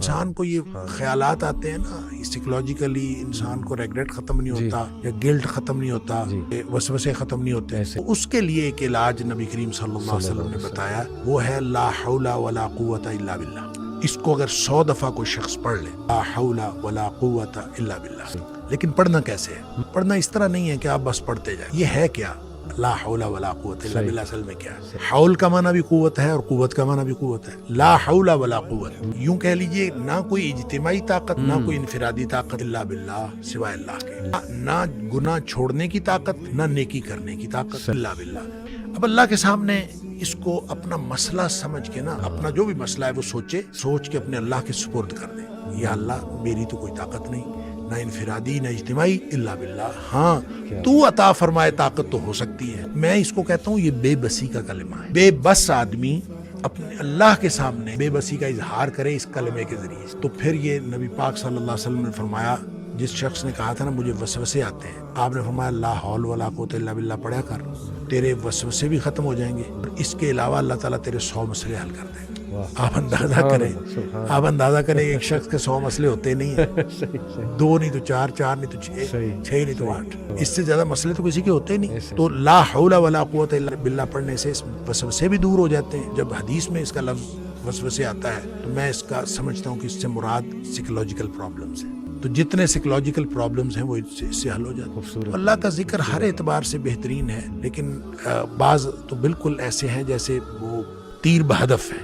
انسان کو یہ خیالات آتے ہیں نا، سائیکولوجیکلی انسان کو ریگریٹ ختم نہیں ہوتا یا گلٹ ختم نہیں ہوتا، وسوسے ختم نہیں ہوتے، تو اس کے لیے ایک علاج نبی کریم صلی اللہ علیہ وسلم نے بتایا، وہ ہے لا حول ولا قوت الا باللہ۔ اس کو اگر 100 دفعہ کوئی شخص پڑھ لے، لا حول ولا قوت الا باللہ۔ لیکن پڑھنا کیسے ہے؟ پڑھنا اس طرح نہیں ہے کہ آپ بس پڑھتے جائیں۔ یہ ہے کیا لا حول ولا قوت الا باللہ؟ اصل میں کیا ہے؟ حول کا معنی بھی قوت ہے اور قوت کا معنی بھی قوت ہے۔ لا حول ولا قوت، یوں کہہ لیجئے نہ کوئی اجتماعی طاقت، نہ کوئی انفرادی طاقت، الا باللہ، سوائے اللہ کے، نہ گناہ چھوڑنے کی طاقت، نہ نیکی کرنے کی طاقت، الا باللہ۔ اب اللہ کے سامنے اس کو اپنا مسئلہ سمجھ کے نا، اپنا جو بھی مسئلہ ہے وہ سوچ کے اپنے اللہ کے سپرد کر دیں۔ یا اللہ میری تو کوئی طاقت نہیں، نہ انفرادی نہ اجتماعی، الا باللہ، ہاں تو عطا فرمائے طاقت تو ہو سکتی ہے۔ میں اس کو کہتا ہوں یہ بے بسی کا کلمہ ہے۔ بے بس آدمی اپنے اللہ کے سامنے بے بسی کا اظہار کرے اس کلمے کے ذریعے، تو پھر یہ نبی پاک صلی اللہ علیہ وسلم نے فرمایا، جس شخص نے کہا تھا نا مجھے وسوسے آتے ہیں، آپ نے فرمایا لا حول ولا قوت الا باللہ پڑھا کر، تیرے وسوسے بھی ختم ہو جائیں گے، اور اس کے علاوہ اللہ تعالیٰ تیرے 100 مسئلے حل کر دیں گے۔ آپ اندازہ کریں ایک شخص کے 100 مسئلے ہوتے نہیں ہیں، 2 نہیں تو 4، 4 نہیں تو 6، 6 نہیں تو 8، اس سے زیادہ مسئلے تو کسی کے ہوتے نہیں۔ تو لا حول ولا قوت الا باللہ پڑھنے سے وسوسے بھی دور ہو جاتے ہیں۔ جب حدیث میں اس کا لفظ وسوسے آتا ہے تو میں اس کا سمجھتا ہوں کہ اس سے مراد سائیکولوجیکل پرابلمز ہیں، تو جتنے سائیکولوجیکل پرابلمز ہیں وہ اس سے حل ہو جاتے ہیں۔ اللہ کا ذکر ہر اعتبار سے بہترین ہے، لیکن بعض تو بالکل ایسے ہیں جیسے وہ تیر بہدف ہے۔